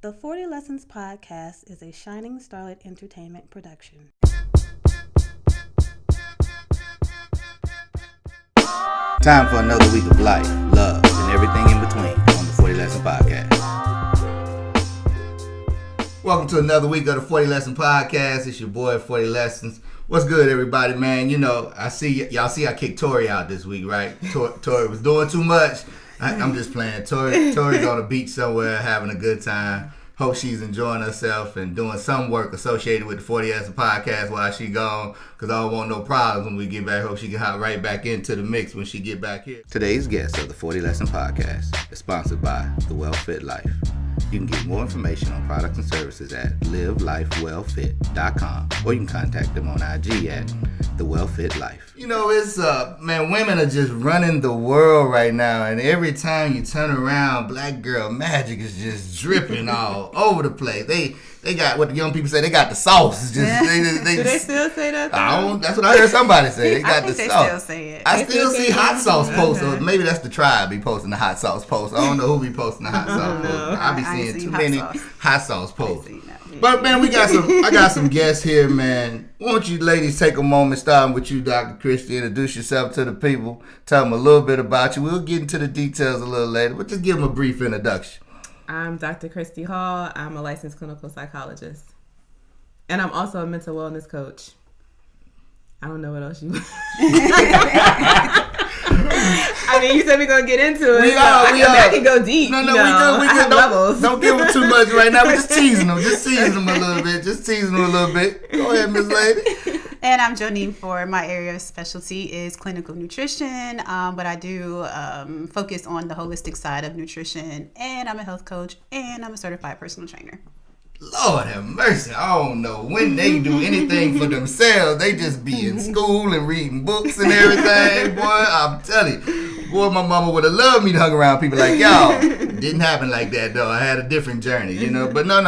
The 40 Lessons Podcast is a Shining Starlet Entertainment production. Time for another week of life, love, and everything in between on the 40 Lesson Podcast. Welcome to another week of the 40 Lesson Podcast. It's your boy, 40 Lessons. What's good, everybody, man? You know, y'all see I kicked Tori out this week, right? Tori was doing too much. I'm just playing. Tori's on the beach somewhere having a good time. Hope she's enjoying herself and doing some work associated with the 40 Lesson Podcast while she gone, because I don't want no problems when we get back. Hope she can hop right back into the mix when she get back here. Today's guest of the 40 Lesson Podcast is sponsored by The Well Fit Life. You can get more information on products and services at livelifewellfit.com, or you can contact them on IG at The Well Fit Life. You know, it's man, women are just running the world right now, and every time you turn around, black girl magic is just dripping all over the place. They got what the young people say. They got the sauce. It's just, Do they still say that? That's what I heard somebody say. They got the sauce. They still say it. I still see hot sauce posts. Okay. Or maybe that's the tribe be posting the hot sauce posts. I don't know who be posting the hot sauce posts. I be seeing too many hot sauce posts. But man, I got some guests here, man. Why don't you ladies take a moment, starting with you, Dr. Christie, introduce yourself to the people, tell them a little bit about you. We'll get into the details a little later, but just give them a brief introduction. I'm Dr. Christie Hall. I'm a licensed clinical psychologist. And I'm also a mental wellness coach. I don't know what else you want. I mean, you said we're going to get into it. I can go deep. No, we good. Don't give them too much right now. We're just teasing them. Just teasing them a little bit. Go ahead, Miss Lady. And I'm Jonine Ford. My area of specialty is clinical nutrition, but I do focus on the holistic side of nutrition, and I'm a health coach, and I'm a certified personal trainer. Lord have mercy. I don't know when they do anything for themselves. They just be in school and reading books and everything. Boy, I'm telling you. Boy, my mama would have loved me to hang around people like y'all. Didn't happen like that, though. I had a different journey, you know. But no,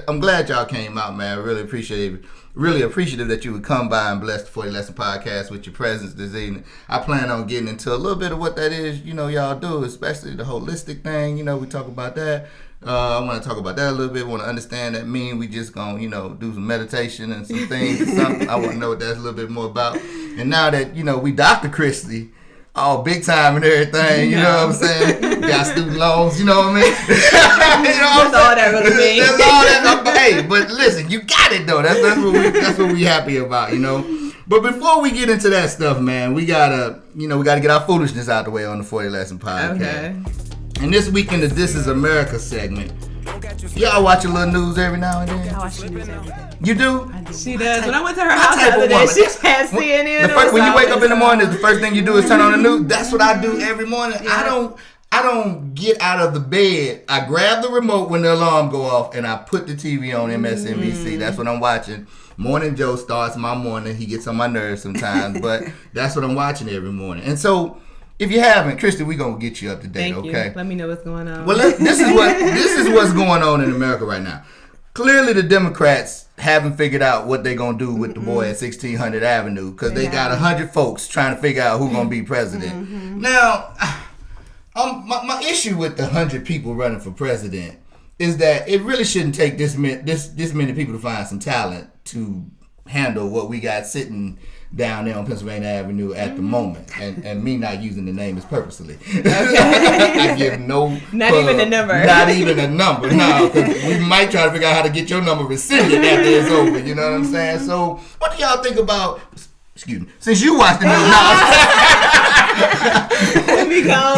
I'm glad y'all came out, man. I really appreciate it. Really appreciative that you would come by and bless the 40 Lesson Podcast with your presence this evening. I plan on getting into a little bit of what that is, you know, y'all do, especially the holistic thing. You know, we talk about that. I want to talk about that a little bit. Want to understand that mean we just gonna, you know, do some meditation and some things or something. I want to know what that's a little bit more about. And now that, you know, we Dr. Christie, all big time and everything, you know what I'm saying? Got student loans, you know what I mean? You know what that's all that really means. That's all that. Hey, but listen, you got it though. That's what we happy about, you know. But before we get into that stuff, man, we gotta get our foolishness out the way on the 40 Lesson Podcast. Okay. And this week in the This Is America segment, y'all watch a little news every now and then? I watch the news every day. You do? She does. When I went to her house the other day, she had CNN. When you wake up in the morning, the first thing you do is turn on the news. That's what I do every morning. Yeah. I don't get out of the bed. I grab the remote when the alarm go off, and I put the TV on MSNBC. That's what I'm watching. Morning Joe starts my morning. He gets on my nerves sometimes, but that's what I'm watching every morning. And so, if you haven't, Christy, we're going to get you up to date, Thank okay? You. Let me know what's going on. Well, this is what's going on in America right now. Clearly, the Democrats haven't figured out what they're going to do with the boy at 1600 Avenue, because they got 100 folks trying to figure out who's going to be president. Now, my issue with the 100 people running for president is that it really shouldn't take this many people to find some talent to handle what we got sitting down there on Pennsylvania Avenue at the moment, and me not using the name is purposely. Okay. I give even a number. Not even a number. No, because we might try to figure out how to get your number rescinded after it's over. You know what I'm saying? So, what do y'all think about? Excuse me. Since you watch the news now, let me go.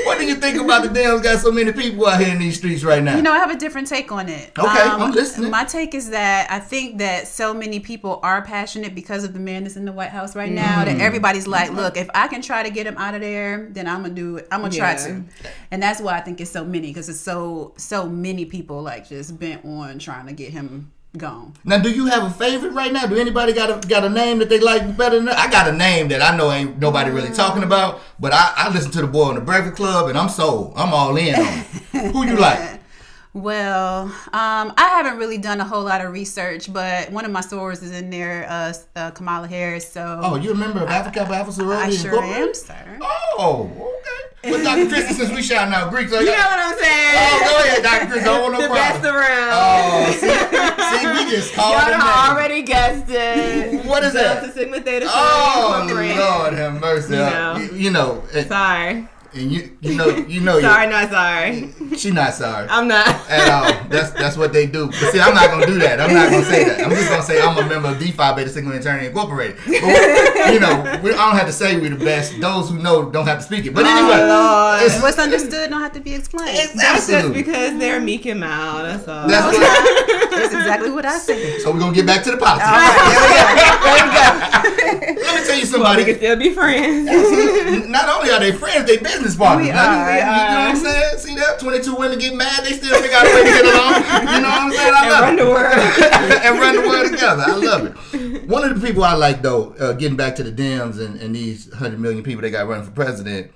What do you think about the Dems got so many people out here in these streets right now? You know, I have a different take on it. Okay, I'm listening. My take is that I think that so many people are passionate because of the man that's in the White House right now, that everybody's like, look, if I can try to get him out of there, then I'm going to do it. I'm going to try to. And that's why I think it's so many, because it's so many people like just bent on trying to get him gone. Now, do you have a favorite right now? Do anybody got a name that they like better than that? I got a name that I know ain't nobody really talking about, but I listen to the boy on the Breakfast Club, and I'm sold. I'm all in on it. Who you like? Well, I haven't really done a whole lot of research, but one of my sources is in there, Kamala Harris. So, Oh, you remember Alpha Kappa Alpha Sorority? I sure Incorporated? am, sir. Oh, okay. Well, Dr. Christie, since we shouting out Greek, so You know what I'm saying? Oh, go ahead, Dr. Chris. I don't want no The problem. best around. Oh, see, we just called Y'all the done name. already guessed it. What is that? Delta Sigma Theta Psi Oh, Incorporated. Lord have mercy. You know. And Sorry. you know, Sorry, not sorry. she not sorry I'm not. at all. That's what they do. But see, I'm not gonna do that. I'm not gonna say that. I'm just gonna say I'm a member of DeFi Beta Sigma Fraternity Incorporated. But, I don't have to say we're the best. Those who know don't have to speak it. But anyway, it's, What's understood don't have to be explained. it's That's just absolutely. because they're meek and mild. That's all. That's what, That's exactly what I said. so we're gonna get back to the politics. All right, Let me tell you Well, we somebody. can still be friends. See, not only are they friends, they business partners. We Now, are. you know what I'm saying? See that? 22 women get mad, they still figure out a way to get along. You know what I'm saying? I And love run it. the world. And run the world together. I love it. One of the people I like, though, getting back to the Dems and these 100 million people they got running for president,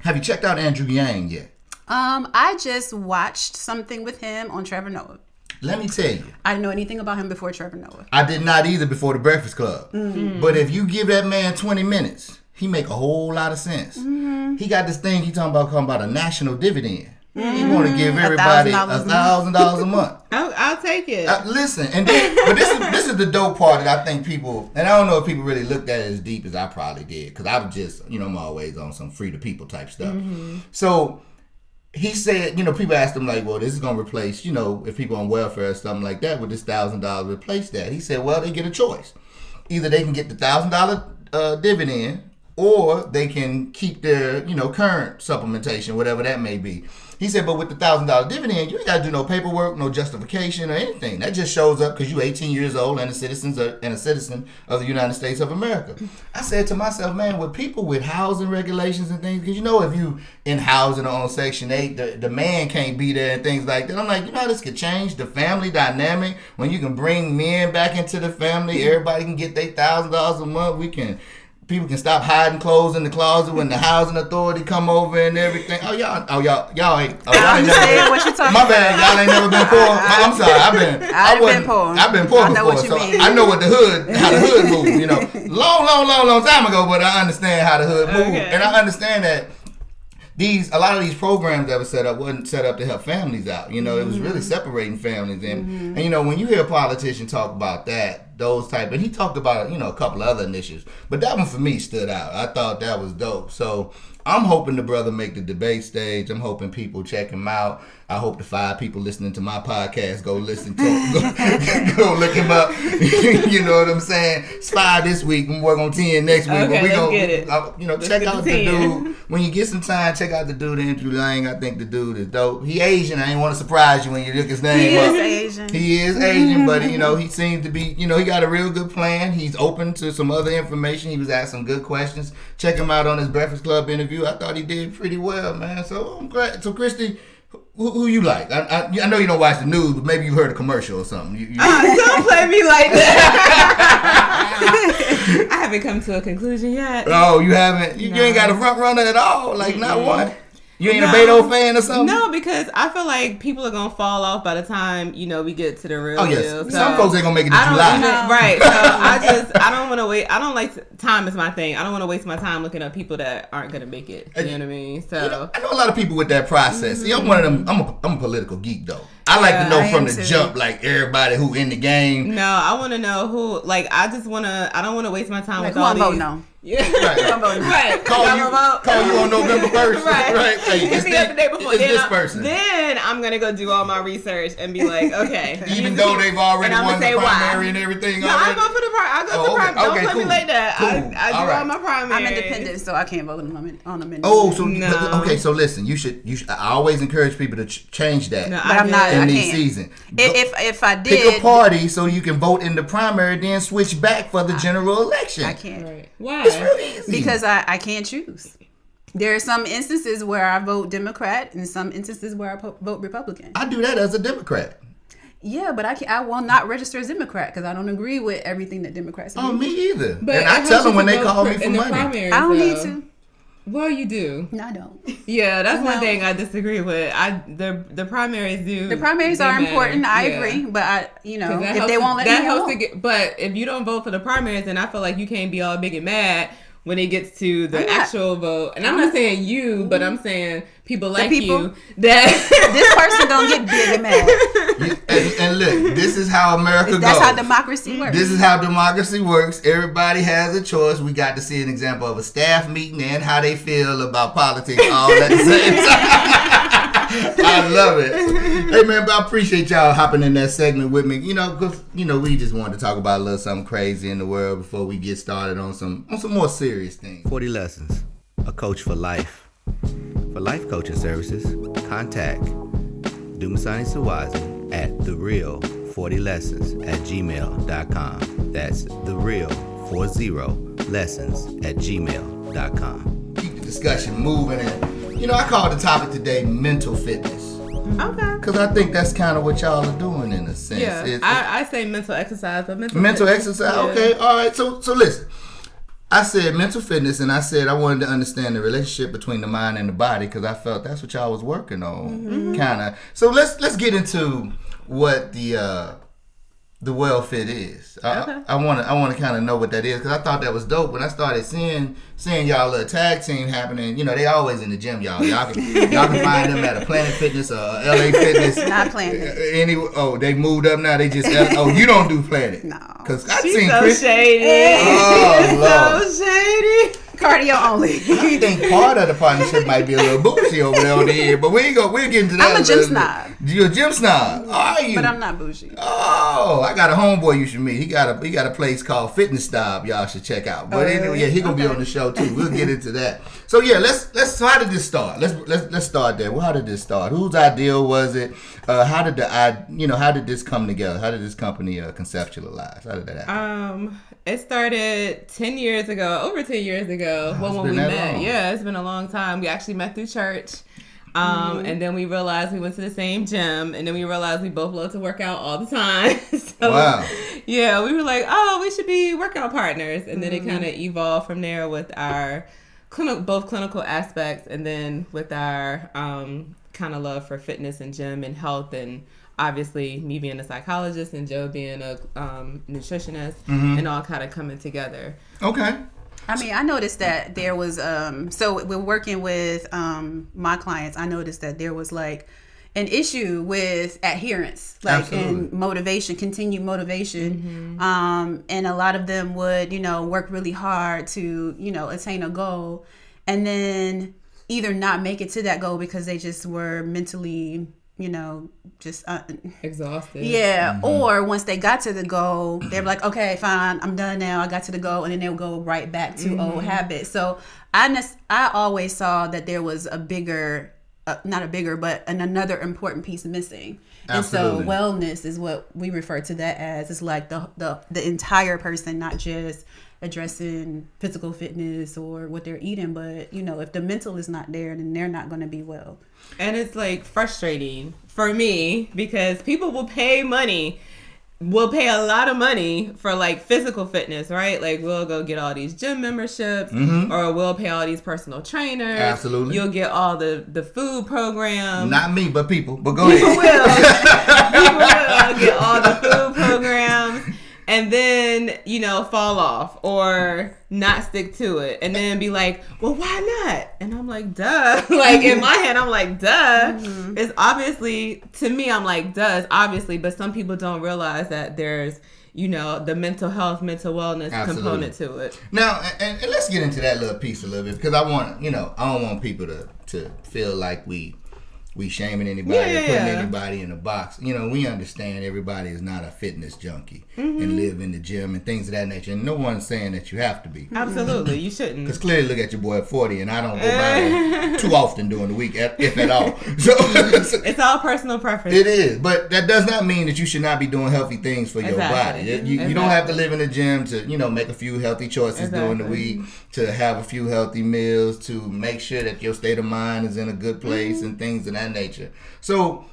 have you checked out Andrew Yang yet? I just watched something with him on Trevor Noah. Let me tell you. I didn't know anything about him before Trevor Noah. I did not either before the Breakfast Club. Mm-hmm. But if you give that man 20 minutes, he make a whole lot of sense. Mm-hmm. He got this thing he talking about a national dividend. He want to give everybody $1,000 $1,000 a month. I'll take it. Listen, and then, but this is the dope part that I think people, and I don't know if people really looked at it as deep as I probably did, because I was just, I'm always on some free to people type stuff. So he said, people asked him like, well, this is gonna replace, if people on welfare or something like that, would this $1,000 replace that? He said, well, they get a choice. Either they can get the $1,000 dividend, or they can keep their, current supplementation, whatever that may be. He said, but with the $1,000 dividend, you ain't got to do no paperwork, no justification or anything. That just shows up because you're 18 years old and a citizen of the United States of America. I said to myself, man, with people with housing regulations and things, because if you in housing or on Section 8, the man can't be there and things like that. I'm like, how this could change the family dynamic when you can bring men back into the family. Everybody can get their $1,000 a month. People can stop hiding clothes in the closet when the housing authority come over and everything. Y'all ain't. I understand what you're talking My bad, y'all ain't never been poor. I'm sorry, I've been poor. I've been poor I know before, what you so mean. I know how the hood moves. Long time ago, but I understand how the hood moves, Okay. and I understand that. A lot of these programs that were set up wasn't set up to help families out. It was really separating families. And when you hear a politician talk about that, those type, and he talked about, a couple of other initiatives, but that one for me stood out. I thought that was dope. So I'm hoping the brother make the debate stage. I'm hoping people check him out. I hope the 5 people listening to my podcast go listen to him. Go look him up. You know what I'm saying? It's 5 this week. We work on 10 next week. Okay, but we let's gonna, get it. Check get out the the 10. dude. When you get some time, check out the dude, Andrew Yang. I think the dude is dope. He Asian. I ain't want to surprise you when you look his name He up. is Asian. He is Asian, but he seems to be, he got a real good plan. He's open to some other information. He was asked some good questions. Check him out on his Breakfast Club interview. I thought he did pretty well, man. So I'm glad. So Christy, who you like? I know you don't watch the news, but maybe you heard a commercial or something. Don't play me like that. I haven't come to a conclusion yet. Oh, you haven't? You ain't got a front runner at all? Like, not one? You ain't a Beto fan or something? No, because I feel like people are gonna fall off by the time we get to the real Oh, yes. deal. So Some folks ain't gonna make it to I don't July. even- right. So I don't want to wait. I don't like time is my thing. I don't want to waste my time looking up people that aren't gonna make it. You know what I mean? So I know a lot of people with that process. See, I'm one of them. I'm a political geek though. I like to know I from am the too. jump, like everybody who in the game. no, I want to know who. Like, I don't want to waste my time Like, with who all I'm these. voting on? Yeah. Right. Right. Call I'm you about- on November 1st. Right. Hey, Hit me up the day before. It's Then this person. Then I'm gonna go do all my research and be like, okay. Even though they've already and I'ma won the say why. primary and everything No, I already. go for the primary. I go to Oh, primary. Don't okay, put me cool. like that. Cool. I do All right. all my primary. I'm independent, so I can't vote on them. Oh, so No. okay. So listen, you should. I always encourage people to change that No, But I'm not. in I these can't. season. If I Pick did, a party so you can vote in the primary, then switch back for the general election. I can't. Right. Why? It's real easy. Because I can't choose. There are some instances where I vote Democrat and some instances where I vote Republican. I do that as a Democrat. Yeah, but I will not register as Democrat because I don't agree with everything that Democrats do. Oh, me either. But and I it tell helps them you when to they vote call me in for the money. primaries, I don't though. need to. Well, you do. No, I don't. Yeah, that's one No. thing I disagree with. The primaries do. The primaries they are matter. important. I Yeah. agree, but if they helps won't let that me, helps I to won't. get. But if you don't vote for the primaries, then I feel like you can't be all big and mad when it gets to the actual vote. And I'm not saying you, but I'm saying people like you that This person gonna get big and mad. And look, this is how America goes. That's how democracy works. This is how democracy works. Everybody has a choice. We got to see an example of a staff meeting and how they feel about politics all at the same time. I love it. Hey man, but I appreciate y'all hopping in that segment with me. Because we just wanted to talk about a little something crazy in the world before we get started on some more serious things. 40 Lessons, a coach for life. For life coaching services, contact Dumisani Solwazi at thereal40lessons@gmail.com. That's thereal40lessons@gmail.com. Keep the discussion moving, and I called the topic today mental fitness. okay. Because I think that's kind of what y'all are doing in a sense. Yeah, I say mental exercise, but mental exercise. Yeah. Okay, all right. So listen. I said mental fitness, and I said I wanted to understand the relationship between the mind and the body because I felt that's what y'all was working on, kind of. So let's get into what the well fit is. Okay. I want to kind of know what that is because I thought that was dope when I started seeing y'all little tag team happening. They always in the gym, y'all. Y'all can find them at a Planet Fitness or LA Fitness. Not Planet. They moved up now. They just you don't do Planet. No. Because I've She's seen so Chris. shady. Oh, Lord. So shady. Cardio only. I think part of the partnership might be a little bougie over there on the end, but we'll get into that. I'm a gym snob. You're a gym snob, are you? But I'm not bougie. Oh, I got a homeboy you should meet. He got a place called Fitness Stop. Y'all should check out. But anyway, yeah, he gonna be on the show too. We'll get into that. So yeah, let's. So how did this start? Let's start there. Well, how did this start? Whose idea was it? How did how did this come together? How did this company conceptualize? How did that happen? It started 10 years ago, over 10 years ago. Oh, when we met. Long. Yeah, it's been a long time. We actually met through church. And then we realized we went to the same gym, and then we realized we both love to work out all the time. So, wow. Yeah, we were like, we should be workout partners. And then it kind of evolved from there with our both clinical aspects, and then with our kind of love for fitness and gym and health, and obviously me being a psychologist and Joe being a nutritionist, and all kind of coming together. Okay. I mean, I noticed that there was, so we're working with my clients. I noticed that there was like an issue with adherence, like Absolutely. and motivation, continued motivation. And a lot of them would, work really hard to, attain a goal and then either not make it to that goal because they just were mentally, just exhausted. Yeah. Or once they got to the goal, they're like, okay, fine, I'm done now. I got to the goal. And then they'll go right back to old habits. So I always saw that there was a bigger, not a bigger, but another important piece missing. Absolutely. And so wellness is what we refer to that as. It's like the entire person, not just addressing physical fitness or what they're eating, but if the mental is not there, then they're not going to be well. And it's like frustrating for me because people will pay a lot of money for like physical fitness, right? Like we'll go get all these gym memberships, or we'll pay all these personal trainers. Absolutely. You'll get all the food programs. Not me, but people. But go ahead. People will get all the food programs. And then, fall off or not stick to it. And then be like, well, why not? And I'm like, duh. Like, in my head, I'm like, duh. It's obviously, to me, I'm like, duh, it's obviously. But some people don't realize that there's, the mental health, mental wellness component to it. Now, and let's get into that little piece a little bit. Because I don't want people to feel like we shaming anybody or putting anybody in a box. We understand everybody is not a fitness junkie and live in the gym and things of that nature. And no one's saying that you have to be. Absolutely, you shouldn't. Because clearly, look at your boy at 40, and I don't go by there too often during the week, if at all. So it's all personal preference. It is, but that does not mean that you should not be doing healthy things for your body. You don't have to live in the gym to make a few healthy choices during the week, to have a few healthy meals, to make sure that your state of mind is in a good place and things of that nature. So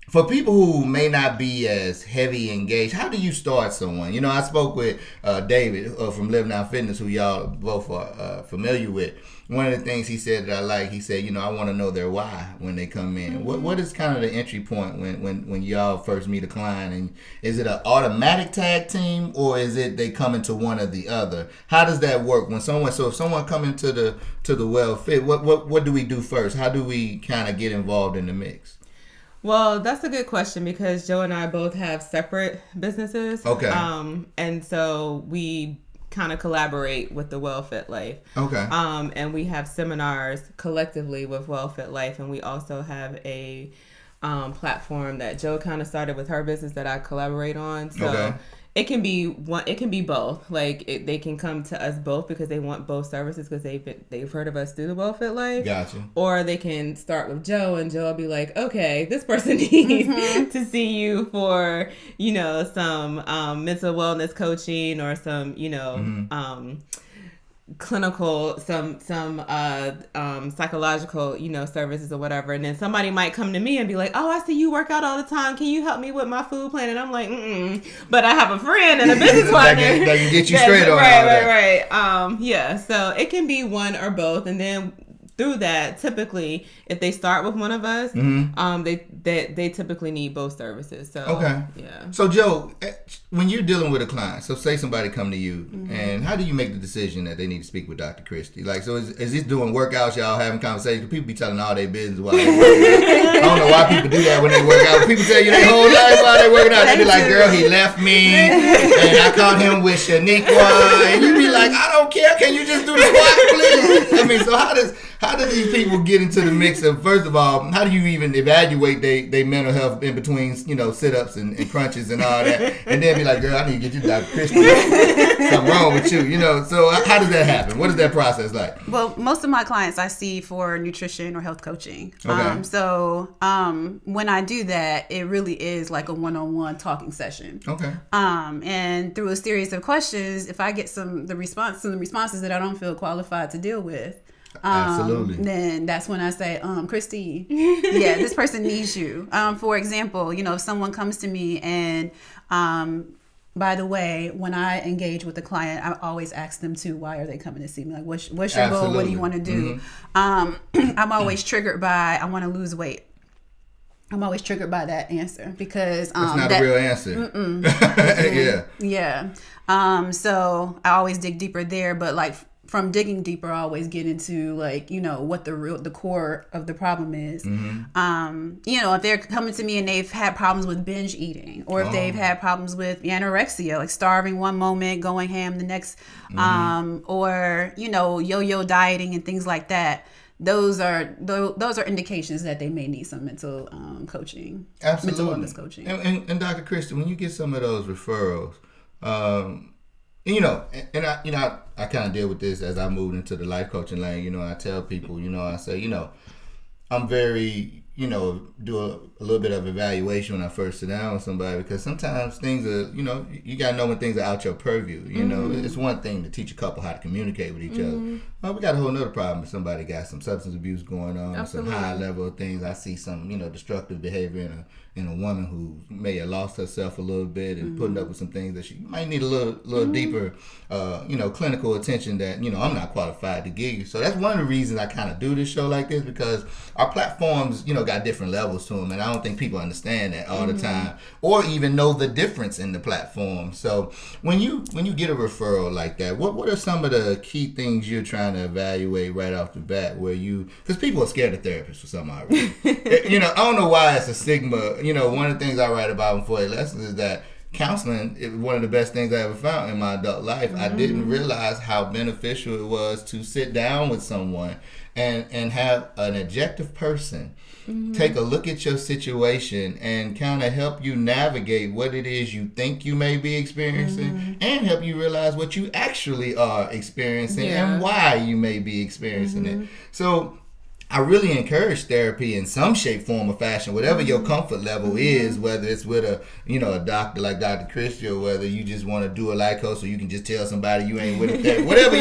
for people who may not be as heavy engaged, how do you start someone? You know, I spoke with David from Live Now Fitness, who y'all both are familiar with. One of the things he said that I like, he said, you know, I want to know their why when they come in. What is kind of the entry point when y'all first meet a client? And is it an automatic tag team, or is it they come into one or the other? How does that work when someone? So if someone come into the Well Fit, what do we do first? How do we kind of get involved in the mix? Well, that's a good question because Joe and I both have separate businesses. Okay. And so we kind of collaborate with the Well Fit Life. Okay. And we have seminars collectively with Well Fit Life, and we also have a platform that Joe kind of started with her business that I collaborate on. So okay. It can be one. It can be both. Like they can come to us both because they want both services because they've heard of us through the Well Fit Life. Gotcha. Or they can start with Joe, and Joe will be like, "Okay, this person needs to see you for some mental wellness coaching or some clinical some psychological services or whatever." And then somebody might come to me and be like, "Oh, I see you work out all the time, can you help me with my food plan?" And I'm like, but I have a friend and a business partner that can get you straight on right. Yeah, so it can be one or both. And then through that, typically, if they start with one of us, they typically need both services. So okay, yeah. So Joe, when you're dealing with a client, so say somebody come to you, and how do you make the decision that they need to speak with Dr. Christie? Like, so is this doing workouts? Y'all having conversations? People be telling all their business while they work out. I don't know why people do that when they work out. People tell you their whole life while they working out. They be like, "Girl, he left me, and I caught him with Shaniqua," and you be like, "I don't care. Can you just do the squat, please?" I mean, so how do these people get into the mix of, first of all, how do you even evaluate their mental health in between, sit-ups and crunches and all that, and then be like, "Girl, I need to get you to Dr. Christie. Something wrong with you," So how does that happen? What is that process like? Well, most of my clients I see for nutrition or health coaching. Okay. When I do that, it really is like a one-on-one talking session. Okay. And through a series of questions, if I get some of the responses that I don't feel qualified to deal with, absolutely, then that's when I say, Christy, yeah, this person needs you. For example, if someone comes to me and, by the way, when I engage with a client, I always ask them too, why are they coming to see me? Like, what's your goal? What do you want to do? I'm always triggered by, I want to lose weight. I'm always triggered by that answer because it's not a real answer. Yeah. So I always dig deeper there, but like from digging deeper, I always get into what the core of the problem is. If they're coming to me and they've had problems with binge eating, or if they've had problems with anorexia, like starving one moment, going ham the next, or yo-yo dieting and things like that. Those are indications that they may need some mental coaching. Absolutely. Mental wellness coaching. And Dr. Christie, when you get some of those referrals, I kind of deal with this as I moved into the life coaching lane. I tell people, I say, I'm very, do a little bit of evaluation when I first sit down with somebody, because sometimes things are, you got to know when things are out your purview. It's one thing to teach a couple how to communicate with each other. Well, we got a whole nother problem if somebody got some substance abuse going on, Absolutely. some high level of things. I see some, destructive behavior in a woman who may have lost herself a little bit and putting up with some things that she might need a little deeper, clinical attention that, I'm not qualified to give you. So that's one of the reasons I kind of do this show like this, because our platforms, got different levels to them, and I don't think people understand that all the time, or even know the difference in the platform. So when you get a referral like that, what are some of the key things you're trying to evaluate right off the bat, because people are scared of therapists for some odd reason. I don't know why it's a stigma. One of the things I write about in 40 Lessons is that counseling is one of the best things I ever found in my adult life. I didn't realize how beneficial it was to sit down with someone and have an objective person take a look at your situation and kind of help you navigate what it is you think you may be experiencing, and help you realize what you actually are experiencing and why you may be experiencing it. So I really encourage therapy in some shape, form, or fashion, whatever your comfort level is, whether it's with a doctor like Dr. Christie, or whether you just want to do a life coach so you can just tell somebody you ain't with it. Whatever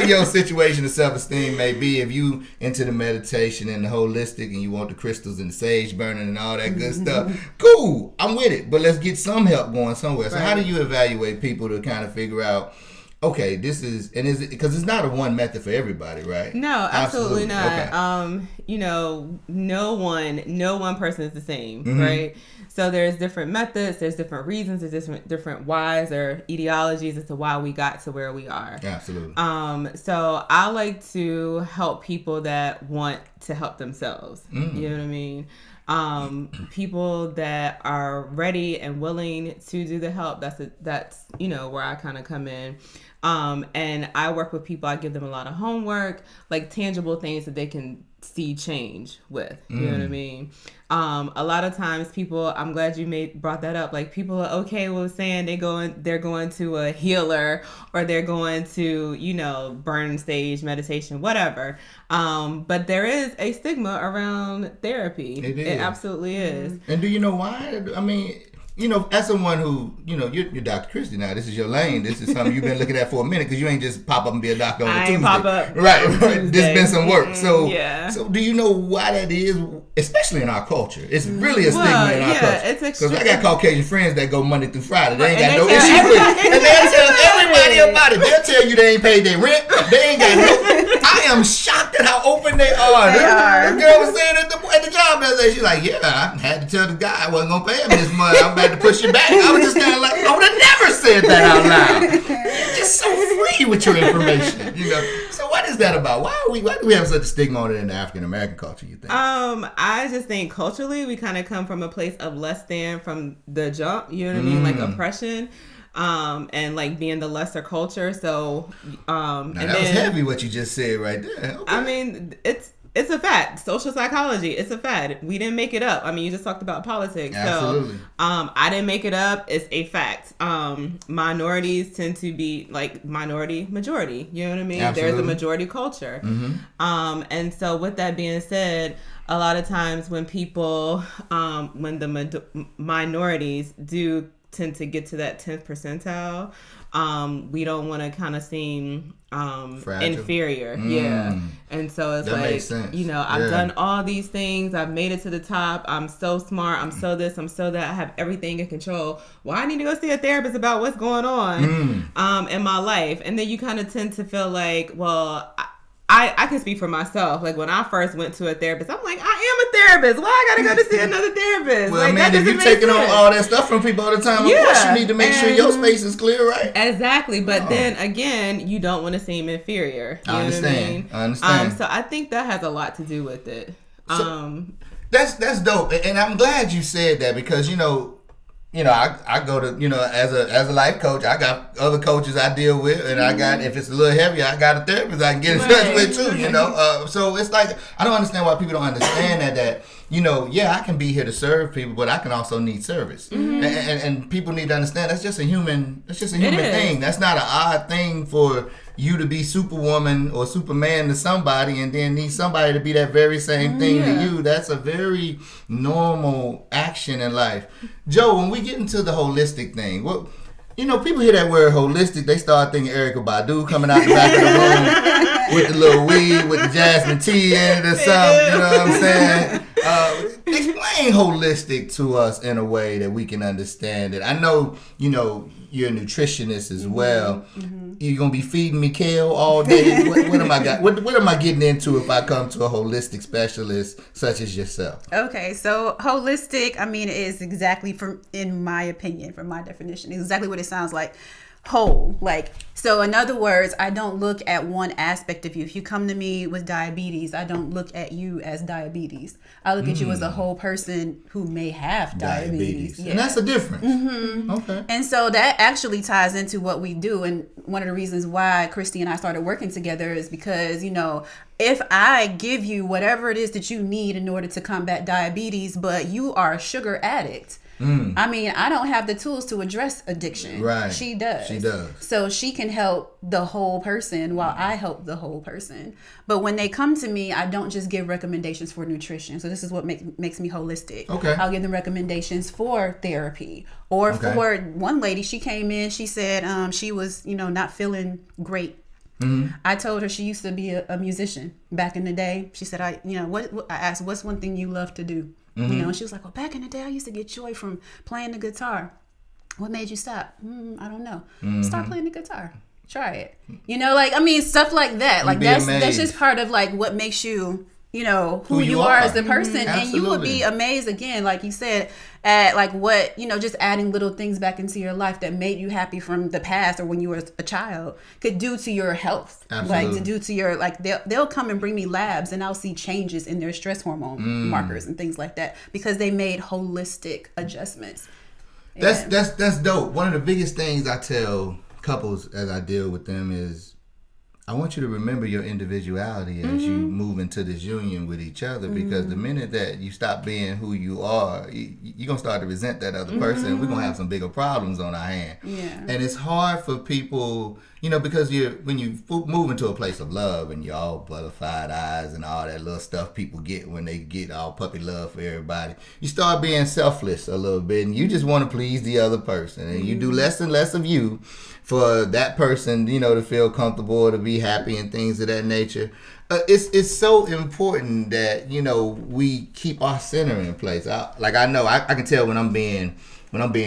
your situation of self-esteem may be, if you into the meditation and the holistic and you want the crystals and the sage burning and all that good stuff, cool, I'm with it. But let's get some help going somewhere. So how do you evaluate people to kind of figure out, okay, this is it because it's not a one method for everybody, right? No, absolutely not. Okay. No one person is the same, right? So there's different methods, there's different reasons, there's different whys or ideologies as to why we got to where we are. Absolutely. So I like to help people that want to help themselves. You know what I mean? People that are ready and willing to do the help. That's where I kind of come in. And I work with people. I give them a lot of homework, like tangible things that they can see change with. You know what I mean? A lot of times people, I'm glad you brought that up. Like people are okay with saying they're going to a healer or they're going to, burn stage meditation, whatever. But there is a stigma around therapy. It absolutely is. And do you know why? I mean, as someone who, you're Dr. Christie now. This is your lane. This is something you've been looking at for a minute because you ain't just pop up and be a doctor on a Tuesday. Pop up. Right. There's been some work. So, yeah. So do you know why that is? Especially in our culture. It's really a stigma in our culture. Because I got Caucasian friends that go Monday through Friday. They ain't got no issue with it. And they'll tell everybody about it. They'll tell you they ain't paid their rent. They ain't got no... I am shocked at how open they are. The girl was saying at the job the other day, she's like, yeah, I had to tell the guy I wasn't going to pay him this month. I'm about to push you back. I was just kind of like, I would have never said that out loud. You're just so free with your information, So what is that about? Why do we have such a stigma on it in the African American culture, you think? I just think culturally we kind of come from a place of less than from the jump, you know what I mean? Like oppression. And like being the lesser culture. So now that was heavy what you just said right there. Okay. I mean, it's a fact. Social psychology, it's a fact. We didn't make it up. I mean, you just talked about politics. Absolutely. So I didn't make it up. It's a fact. Minorities tend to be like minority majority. You know what I mean? Absolutely. There's a majority culture. And so with that being said, a lot of times when people, when the minorities do tend to get to that 10th percentile, we don't want to kind of seem inferior. Yeah. And so it's that like, makes sense. I've done all these things. I've made it to the top. I'm so smart. I'm so this. I'm so that. I have everything in control. Well, I need to go see a therapist about what's going on in my life. And then you kind of tend to feel like, well, I can speak for myself. Like when I first went to a therapist, I'm like, I am a therapist. Why I gotta go to see another therapist? Well, like, man, if you're taking on all that stuff from people all the time, of course you need to make sure your space is clear, right? Exactly. But then again, you don't want to seem inferior. You I understand. I understand. So I think that has a lot to do with it. That's dope, and I'm glad you said that because I go to as a life coach, I got other coaches I deal with, and I got, if it's a little heavier, I got a therapist I can get in touch with too. So it's like I don't understand why people don't understand that I can be here to serve people, but I can also need service, and people need to understand that's just a human thing. That's not an odd thing for you to be Superwoman or Superman to somebody and then need somebody to be that very same thing to you. That's a very normal action in life. Joe, when we get into the holistic thing, people hear that word holistic, they start thinking Erykah Badu coming out the back of the room with the little weed, with the jasmine tea in it or something, you know what I'm saying? Explain holistic to us in a way that we can understand it. I know, you're a nutritionist as well. You're gonna be feeding me kale all day. What am I getting into if I come to a holistic specialist such as yourself? Okay, so holistic, is exactly, in my opinion, from my definition, exactly what it sounds like. Whole. So in other words, I don't look at one aspect of you. If you come to me with diabetes, I don't look at you as diabetes. I look at you as a whole person who may have diabetes. Yeah. And that's the difference. Okay. And so that actually ties into what we do. And one of the reasons why Christy and I started working together is because, if I give you whatever it is that you need in order to combat diabetes, but you are a sugar addict, I mean, I don't have the tools to address addiction. Right. She does. She does. So she can help the whole person while I help the whole person. But when they come to me, I don't just give recommendations for nutrition. So this is what makes me holistic. Okay. I'll give them recommendations for therapy. Or for one lady, she came in, she said she was, not feeling great. I told her she used to be a musician back in the day. She said, I asked, what's one thing you love to do? And she was like, well, back in the day, I used to get joy from playing the guitar. What made you stop? I don't know. Start playing the guitar. Try it. Stuff like that. Like that's just part of like what makes you, who you are as a person. And you would be amazed again, like you said, at like what, just adding little things back into your life that made you happy from the past or when you were a child could do to your health. Absolutely. Like to do to your, like they'll come and bring me labs and I'll see changes in their stress hormone markers and things like that because they made holistic adjustments. That's dope. One of the biggest things I tell couples as I deal with them is I want you to remember your individuality as you move into this union with each other, because the minute that you stop being who you are, you're going to start to resent that other person. We're going to have some bigger problems on our hand. Yeah. And it's hard for people, because when you move into a place of love and you're all butterflied eyes and all that little stuff people get when they get all puppy love for everybody, you start being selfless a little bit and you just want to please the other person. And you do less and less of you for that person, to feel comfortable, to be happy and things of that nature. It's so important that, we keep our center in place. I know I can tell when I'm being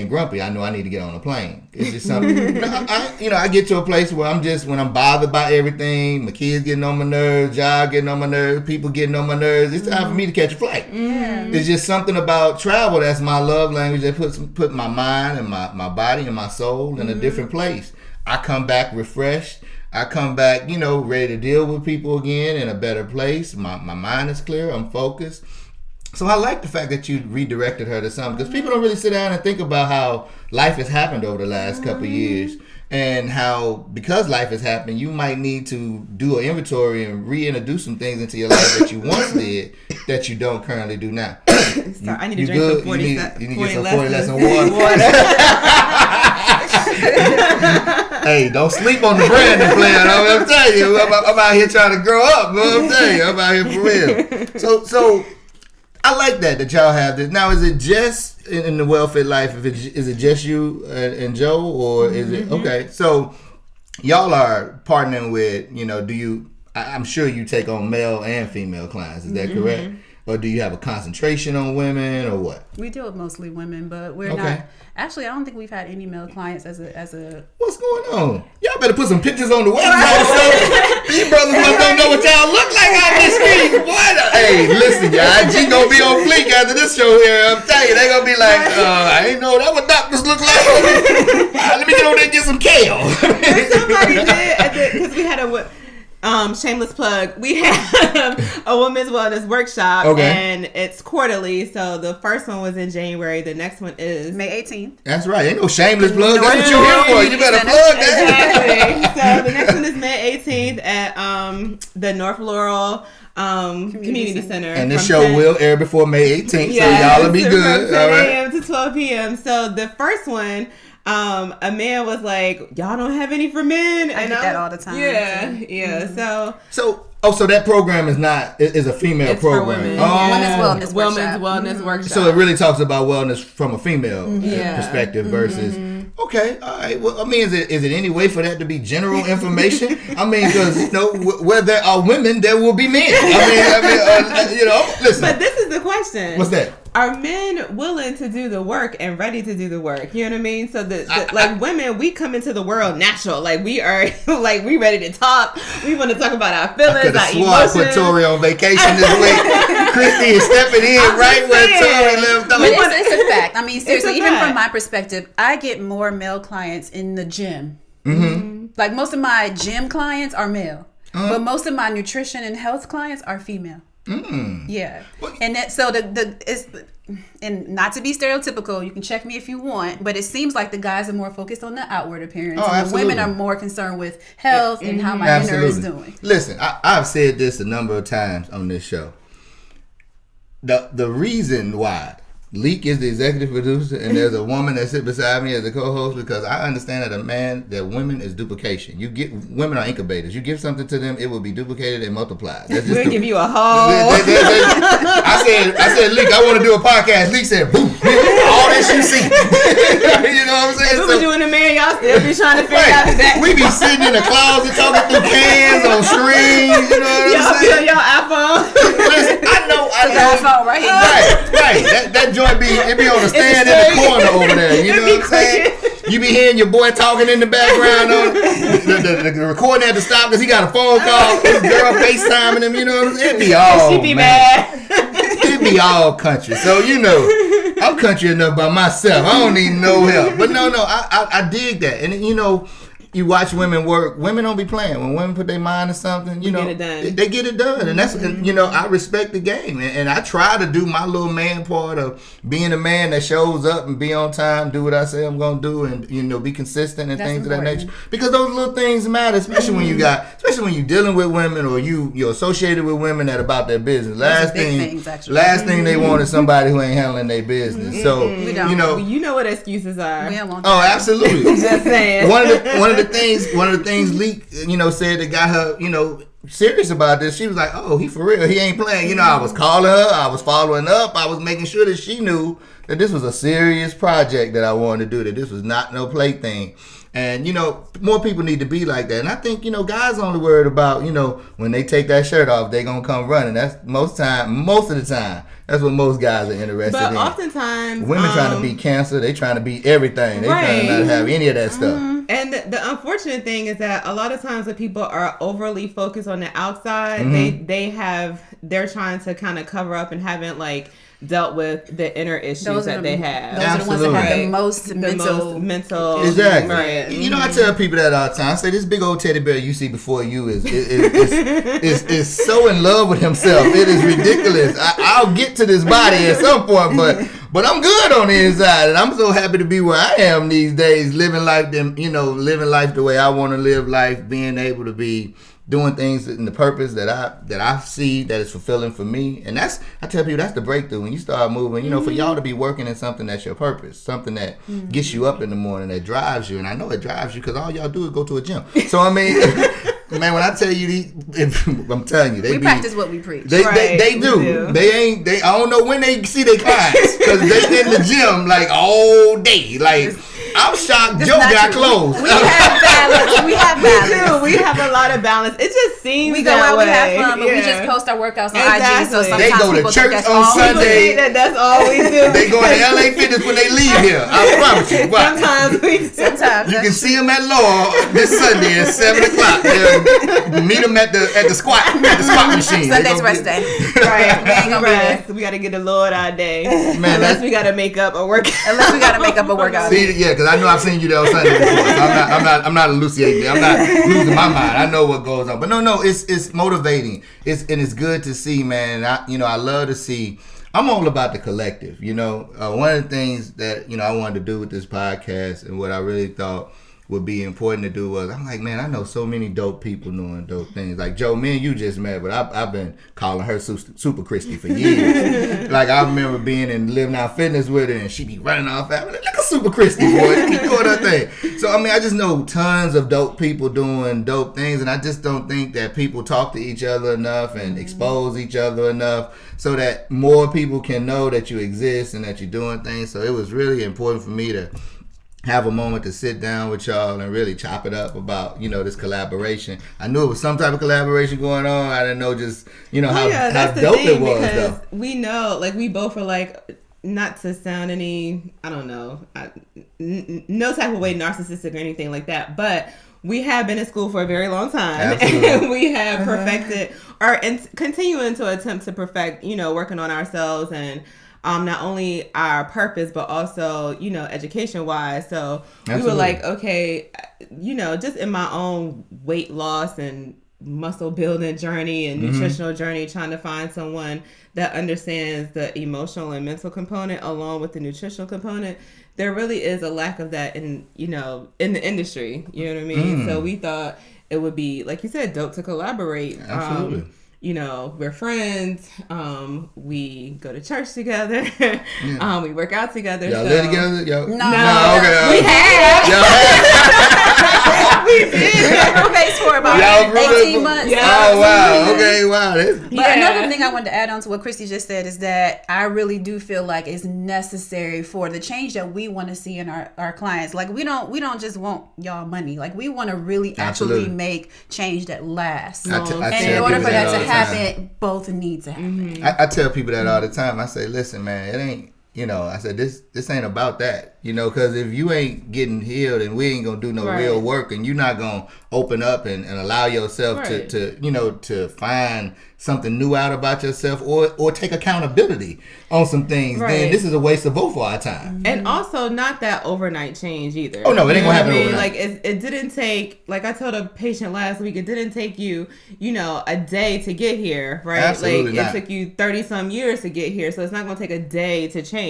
grumpy, I know I need to get on a plane. It's just something, I get to a place where when I'm bothered by everything, my kids getting on my nerves, job getting on my nerves, people getting on my nerves, it's time for me to catch a flight. It's just something about travel that's my love language that put my mind and my body and my soul in a different place. I come back refreshed. I come back, ready to deal with people again in a better place. My mind is clear. I'm focused. So I like the fact that you redirected her to something, because people don't really sit down and think about how life has happened over the last couple of years, and how, because life has happened, you might need to do an inventory and reintroduce some things into your life that you once did that you don't currently do now. Sorry, I need to drink some 40 you need to get some 40 less water. Hey, don't sleep on the Brandon player. I'm telling you, I'm out here trying to grow up. I'm telling you, I'm out here for real. So I like that y'all have this. Now, is it just in the Well-Fit Life? Is it just you and Joe, or is it okay? So y'all are partnering with, I'm sure you take on male and female clients. Is that correct? Or do you have a concentration on women, or what? We deal with mostly women, but we're not. Actually, I don't think we've had any male clients as a. What's going on? Y'all better put some pictures on the website. These brothers don't know what y'all look like out this street. Hey, listen, y'all. IG gonna be on fleek after this show here. I'm telling you, they gonna be like, I ain't know that what doctors look like. Let me get over there and get some kale. Somebody did, because we had a. Shameless plug. We have a women's wellness workshop, and it's quarterly. So the first one was in January. The next one is May 18th. That's right. Ain't no shameless plug. That's what you're here for. You better plug that. Exactly. So the next one is May 18th at the North Laurel Community Center. And this show will air before May 18th, so y'all will be good. From 10 a.m. to 12 p.m. So the first one, a man was like, y'all don't have any for men. I get that all the time. Yeah. So that program is a female program. For women. Women's wellness workshop. So it really talks about wellness from a female perspective versus. Okay, all right. Well, I mean, is it any way for that to be general information? I mean, because where there are women, there will be men. Listen. But this is the question. What's that? Are men willing to do the work and ready to do the work? You know what I mean? So women, we come into the world natural. Like we are, like we ready to talk. We want to talk about our feelings, our emotions. Put Tori on vacation this week. Christy is stepping in right where Tori left off. But it's a fact. I mean, seriously, even from my perspective, I get more male clients in the gym. Like most of my gym clients are male, but most of my nutrition and health clients are female. Yeah, and that, so and not to be stereotypical, you can check me if you want, but it seems like the guys are more focused on the outward appearance, and the women are more concerned with health and how my inner is doing. Listen, I've said this a number of times on this show. The reason why Leak is the executive producer, and there's a woman that sits beside me as a co-host, because I understand that women is duplication. Women are incubators. You give something to them, it will be duplicated and multiplied. That's just We'll give you a whole. I said, Leak, I want to do a podcast. Leak said, boom, all this you see. You know what I'm saying? If it was you and the man, y'all still be trying to figure out that. We be sitting in the closet talking through cans on screens. You know what I'm saying? Y'all iPhone. Listen, I know. The iPhone right here. Right. That joint it be on the stand in the corner over there. You know what I'm saying? You be hearing your boy talking in the background. The recording had to stop because he got a phone call. His girl FaceTiming him. You know what I'm saying? It be all, She be man. It be all country. So, you know, I'm country enough by myself. I don't need no help. But no, I dig that. And, you know, you watch women work. Women don't be playing. When women put their mind to something, you know, they get it done. And that's, you know, I respect the game. And I try to do my little man part of being a man that shows up and be on time, do what I say I'm going to do, and, you know, be consistent and things of that nature. Because those little things matter, especially when you're dealing with women, or you're associated with women that about their business. Last thing they want is somebody who ain't handling their business. So, you know what excuses are. We don't want that. Oh, absolutely. Just saying. One of the things Leak, you know, said that got her, you know, serious about this. She was like, "Oh, he for real. He ain't playing." You know, I was calling her, I was following up, I was making sure that she knew that this was a serious project that I wanted to do. That this was not no plaything. And, you know, more people need to be like that. And I think, you know, guys only worried about, you know, when they take that shirt off, they gonna come running. That's most of the time. That's what most guys are interested in. But oftentimes, women trying to beat cancer, they trying to beat everything. They trying to not have any of that stuff. And the unfortunate thing is that a lot of times when people are overly focused on the outside, they're trying to kind of cover up and haven't like dealt with the inner issues that they have. Those are the ones that have the most mental. Exactly. Right. You know, I tell people that all the time. I say, this big old teddy bear you see before you is so in love with himself. It is ridiculous. I'll get to this body at some point, but I'm good on the inside, and I'm so happy to be where I am these days, living life the way I want to live life, being able to be doing things in the purpose that I see that is fulfilling for me. And I tell people, that's the breakthrough. When you start moving, you know, for y'all to be working in something that's your purpose, something that gets you up in the morning, that drives you. And I know it drives you because all y'all do is go to a gym. So, I mean, man, when I tell you, I'm telling you, we practice what we preach. They do. I don't know when they see their clients, because they in the gym like all day. Like, I'm shocked Joe got clothes. We have balance. We have a lot of balance. It just seems we go out, we have fun, but we just post our workouts on IG. So sometimes they go to church on Sunday. That's all we do. They go to LA Fitness when they leave here. I promise you. Sometimes you can see them at Law this Sunday at 7:00. Meet them at the squat machine. Sunday's rest day. Right. We ain't gonna rest. We gotta get the Lord our day. Man, unless we gotta make up a workout. See, yeah, because I know I've seen you there on Sunday before. So I'm not hallucinating. I'm not losing my mind. I know what goes on. But no, it's motivating. It's good to see, man. I love to see. I'm all about the collective. You know, one of the things that, you know, I wanted to do with this podcast, and what I really thought would be important to do was, I'm like, man, I know so many dope people doing dope things. Like Joe, me and you just met, but I've been calling her Super Christy for years. Like, I remember being in Living Out Fitness with her, and she be running off at me like a Super Christy, boy. She be doing her thing. So, I mean, I just know tons of dope people doing dope things, and I just don't think that people talk to each other enough and expose each other enough so that more people can know that you exist and that you're doing things. So it was really important for me to have a moment to sit down with y'all and really chop it up about, you know, this collaboration. I knew it was some type of collaboration going on. I didn't know just, you know, how dope it was, though. We know, like, we both were like, not to sound any, I don't know, no type of way narcissistic or anything like that, but we have been in school for a very long time. Absolutely. And we have perfected, or continuing to attempt to perfect, you know, working on ourselves and not only our purpose, but also, you know, education-wise. So we were like, okay, you know, just in my own weight loss and muscle building journey and nutritional journey, trying to find someone that understands the emotional and mental component along with the nutritional component. There really is a lack of that in the industry. You know what I mean? So we thought it would be, like you said, dope to collaborate. Absolutely. we're friends. We go to church together. We work out together. Y'all live together? Y'all... No. Okay. We have. We did roommates for about 18 months. Yeah. Oh, wow. Okay, wow. But another thing I wanted to add on to what Christy just said is that I really do feel like it's necessary for the change that we want to see in our clients. Like we don't just want y'all money. Like we want to really actually make change that lasts. I And in order for that to happen, both need to happen. I tell people that all the time. I say, listen, man, it ain't, I said, this ain't about that, because if you ain't getting healed and we ain't going to do no real work and you're not going to open up and allow yourself to find something new out about yourself or take accountability on some things, then this is a waste of both of our time. And also not that overnight change either. Oh, no, it ain't going to happen overnight. Like it didn't take, like I told a patient last week, it didn't take you, a day to get here, right? Absolutely like not. It took you 30 some years to get here. So it's not going to take a day to change.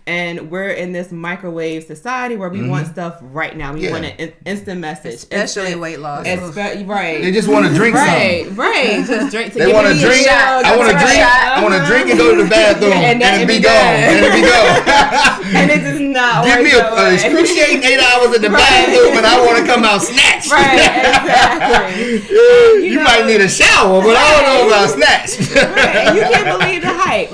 And we're in this microwave society where we want stuff right now. We want an instant message. Especially weight loss. Right. They just want to drink something. Right. Just drink. They want to drink. I want to drink and go to the bathroom and it be gone. And it be gone. And it does not Give work. me an excruciating 8 hours in the bathroom and I want to come out snatched. Right, exactly. You might need a shower, but I don't know about snatched. Right. You can't believe the hype.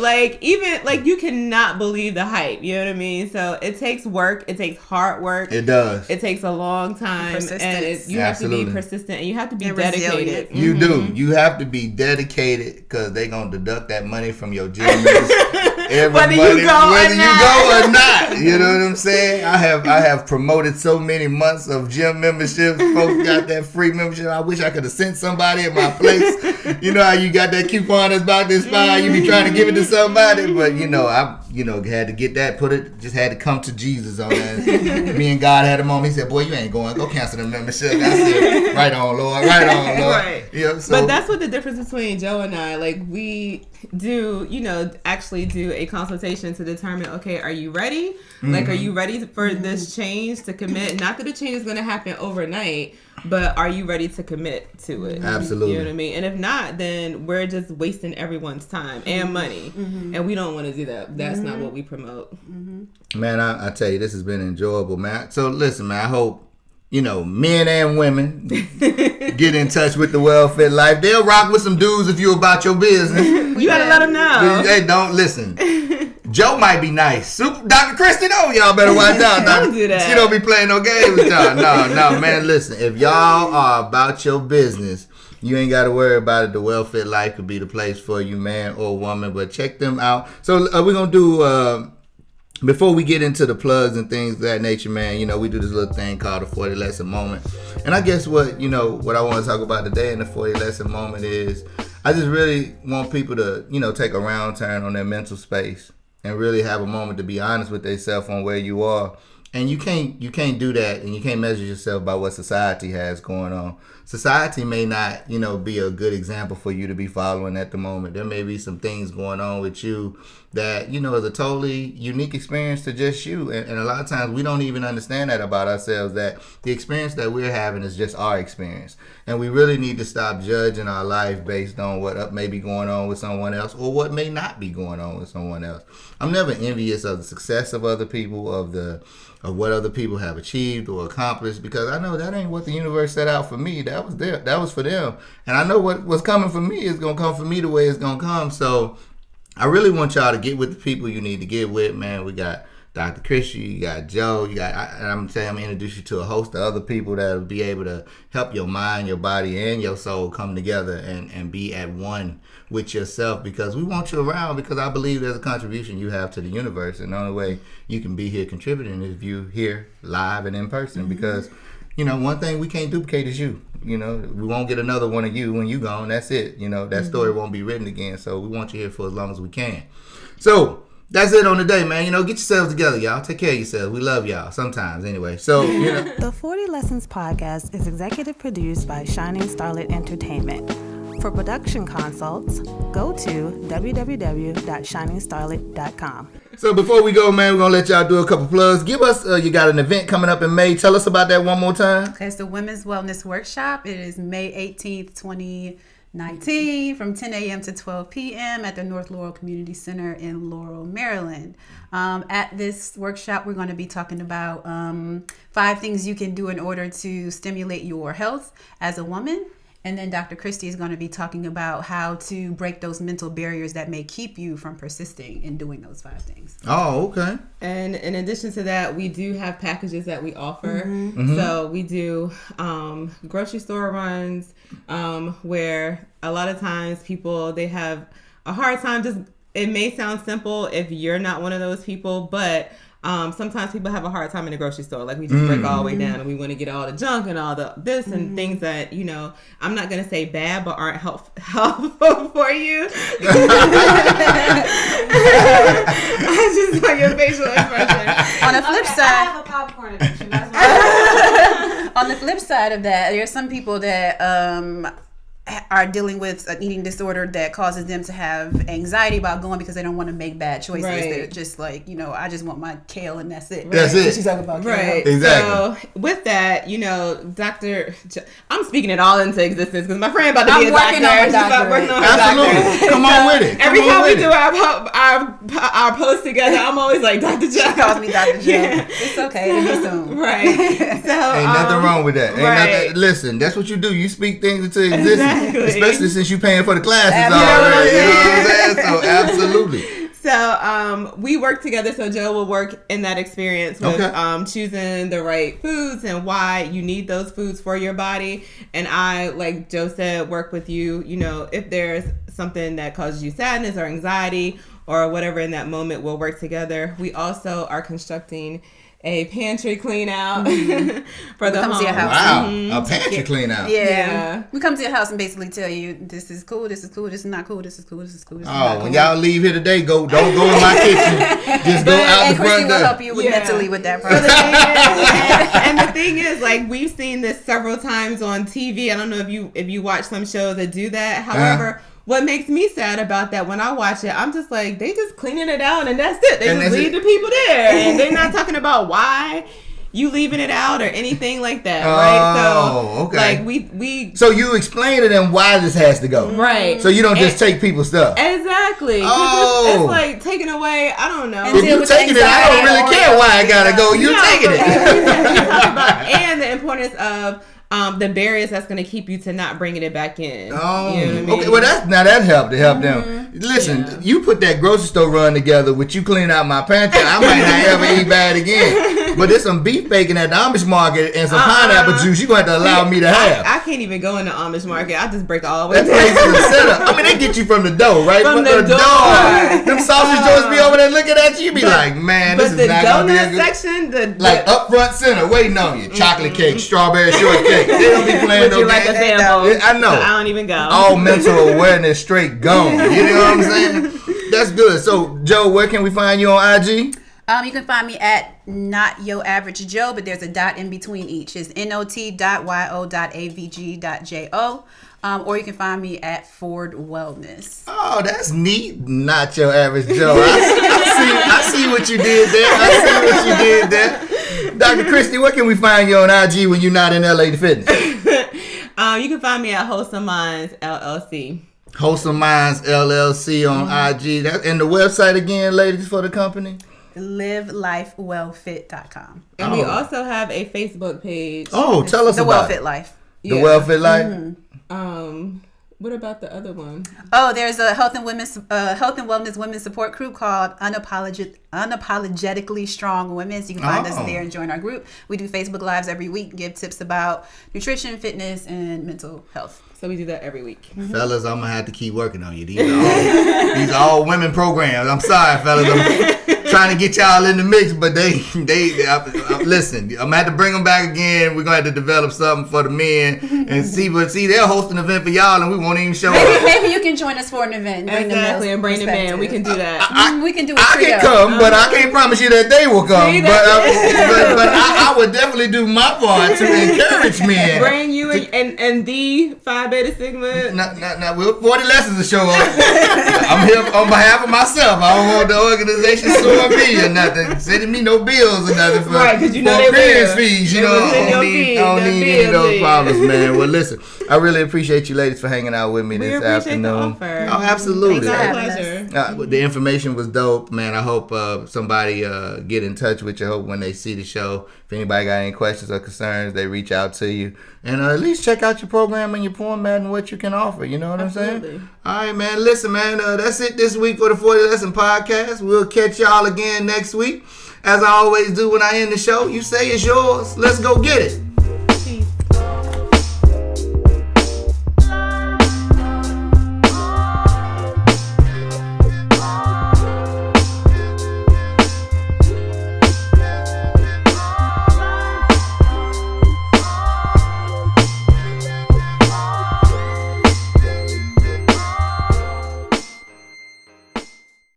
You cannot believe the hype. You know what I mean? So it takes work. It takes hard work. It does. It takes a long time. And you have to be persistent and you have to be dedicated. You do. You have to be dedicated because they're going to deduct that money from your gym whether you go or not. You know what I'm saying? I have promoted so many months of gym memberships. Folks got that free membership. I wish I could have sent somebody at my place. You know how you got that coupon that's about to expire. You be trying to give it to somebody, but I had to get that. Just had to come to Jesus on that. Me and God had a moment. He said, "Boy, you ain't going. Go cancel the membership." I said, "Right on, Lord. Right on, Lord." Right. Yeah. But that's what the difference between Joe and I. Like we do, actually do a consultation to determine, okay, are you ready? Like, are you ready for this change to commit? Not that the change is going to happen overnight, but are you ready to commit to it? Absolutely. You know what I mean? And if not, then we're just wasting everyone's time and money. And we don't want to do that. That's not what we promote. Man, I tell you, this has been enjoyable, man. So listen, man, I hope, men and women get in touch with the Well-Fit Life. They'll rock with some dudes if you about your business. You got to let them know. Hey, don't listen. Joe might be nice. Dr. Christy, y'all better watch out. Don't do that. She don't be playing no games with y'all. No, man, listen. If y'all are about your business, you ain't got to worry about it. The Well-Fit Life could be the place for you, man or woman. But check them out. So we're going to do... Before we get into the plugs and things of that nature, man, we do this little thing called the 40 lesson moment. And I guess what I want to talk about today in the 40 lesson moment is I just really want people to, take a round turn on their mental space and really have a moment to be honest with themselves on where you are. And you can't do that, and you can't measure yourself by what society has going on. Society may not, be a good example for you to be following at the moment. There may be some things going on with you that, is a totally unique experience to just you. And a lot of times we don't even understand that about ourselves, that the experience that we're having is just our experience. And we really need to stop judging our life based on what may be going on with someone else or what may not be going on with someone else. I'm never envious of the success of other people, of what other people have achieved or accomplished, because I know that ain't what the universe set out for me. That was for them. And I know what's coming for me is going to come for me the way it's going to come. So I really want y'all to get with the people you need to get with, man. We got Dr. Christy, you got Joe, and I'm going to introduce you to a host of other people that will be able to help your mind, your body, and your soul come together and be at one with yourself, because we want you around, because I believe there's a contribution you have to the universe, and the only way you can be here contributing is if you here live and in person, because one thing we can't duplicate is you. We won't get another one of you when you gone. That's it. That story won't be written again. So we want you here for as long as we can. So that's it on the day, man. Get yourselves together, y'all. Take care of yourselves. We love y'all sometimes anyway. So, The 40 Lessons podcast is executive produced by Shining Starlet Entertainment. For production consults, go to www.shiningstarlet.com. So before we go, man, we're going to let y'all do a couple plugs. Give us, you got an event coming up in May. Tell us about that one more time. Okay, it's the Women's Wellness Workshop. It is May 18th, 19 from 10 a.m. to 12 p.m. at the North Laurel Community Center in Laurel, Maryland. At this workshop, we're going to be talking about 5 things you can do in order to stimulate your health as a woman. And then Dr. Christie is going to be talking about how to break those mental barriers that may keep you from persisting in doing those 5 things. Oh, okay. And in addition to that, we do have packages that we offer. So we do grocery store runs where a lot of times people, they have a hard time. Just, it may sound simple if you're not one of those people, but sometimes people have a hard time in the grocery store. Like, we just break all the way down and we want to get all the junk and all the this and things that, you know, I'm not going to say bad, but aren't helpful for you. I just saw your facial expression. On the flip side, I have a popcorn addiction. That's why. on the flip side of that, there are some people that are dealing with an eating disorder that causes them to have anxiety about going because they don't want to make bad choices. Right. They're just like, you know, I just want my kale and that's it. That's it. She's talking about kale. Right. Exactly. So with that, you know, I'm speaking it all into existence because my friend about to be a working doctor. on my She's about doctorate. working on her Absolutely. doctorate. Come on with it. Every Come on time we with do it. our post together, I'm always like, Dr. Joe. She calls me Dr. Joe. Yeah. It's okay. It'll be soon. Right. So Ain't nothing wrong with that. Ain't right. nothing, listen, that's what you do. You speak things into existence. Exactly. Especially since you paying for the classes Absolutely. already. You know what I'm saying? So absolutely. So we work together. So Joe will work in that experience with Okay. choosing the right foods and why you need those foods for your body. And I, like Joe said, work with you. You know, if there's something that causes you sadness or anxiety or whatever in that moment, we'll work together. We also are constructing a pantry clean out for the come to home. your house. Wow. A pantry clean out. Yeah. We come to your house and basically tell you this is cool, this is cool, this is not cool, this is cool, this is cool, this is not Oh, cool. when y'all leave here today, don't go in my kitchen. Just go out And the Christy front will door. help you with mentally with that So the process. thing is, and the thing is, like, we've seen this several times on TV. I don't know if you watch some shows that do that. However, what makes me sad about that, when I watch it, I'm just like, they just cleaning it out and that's it. They And just that's leave it. the people there, and they're not talking about why you leaving it out or anything like that, right? Oh, So, okay. like, we So you explain to them why this has to go. right. So you don't just And- take people's stuff. Exactly. 'Cause Oh. it's like taking away, I don't know. And If you with taking it, I don't anxiety really or- care why I gotta go. You No, taking but it. we talk about, and the importance of the barriers that's going to keep you to not bringing it back in. Oh, You know what I mean? okay. Well, that helped to help them. Listen, Yeah. you put that grocery store run together with you cleaning out my pantry. I might not ever eat bad again. But there's some beef bacon at the Amish market and some pineapple juice you're going to have to allow me to have. I can't even go in the Amish market. I just break all the way That place down. is a setup. I mean, they get you from the door, right? From But the door. Them sausage joints be over there looking at you. You be like, man, this But is the not going to be a donut good... section, Like up front center, waiting on you. Chocolate cake, strawberry shortcake. They don't be playing would no you like a games. sample? Yeah, I know. So I don't even go. All mental awareness straight gone. You know what I'm saying? That's good. So, Joe, where can we find you on IG? You can find me at Not Yo Average Joe, but there's a dot in between each. It's not.yo.avg.jo. Or you can find me at Ford Wellness. Oh, that's neat. Not your average Joe. I see what you did there. I see what you did there. Dr. Christie, where can we find you on IG when you're not in LA Fitness? You can find me at Wholesome Minds LLC. Wholesome Minds LLC on IG. And the website again, ladies, for the company? LiveLifeWellFit.com. And we also have a Facebook page. Oh, tell us The about WellFit it. Life. The WellFit Life? What about the other one? Oh, there's a health and wellness women's support group called Unapologetically Strong Women. So you can find us there and join our group. We do Facebook Lives every week, give tips about nutrition, fitness, and mental health. So we do that every week. Fellas, I'm gonna have to keep working on you. These are all women programs. I'm sorry, fellas. I'm trying to get y'all in the mix, but they listen. I'm gonna have to bring them back again. We're gonna have to develop something for the men and see. But they'll host an event for y'all, and we won't even show up. Maybe you can join us for an event. Exactly, and bring them in. We can do that. We can do a I trio. can come, but I can't promise you that they will come. See, But I would definitely do my part to encourage men. Bring you and the Phi Beta Sigma. Not 40 lessons to show up. I'm here on behalf of myself. I don't want the organization suing me or nothing, sending me no bills or nothing for because you know they appearance will. fees. You They know, will send I don't your need fees, any of those bills. problems, man. Well, listen, I really appreciate you ladies for hanging out with me We this appreciate afternoon. the offer. Oh, absolutely. It's our having pleasure. The information was dope, man. I hope somebody get in touch with you. I hope when they see the show, if anybody got any questions or concerns, they reach out to you. And at least check out your program and your format and what you can offer. You know what I'm saying? All right, man. Listen, man. That's it this week for the 40 Lesson Podcast. We'll catch y'all again next week. As I always do when I end the show, you say it's yours. Let's go get it.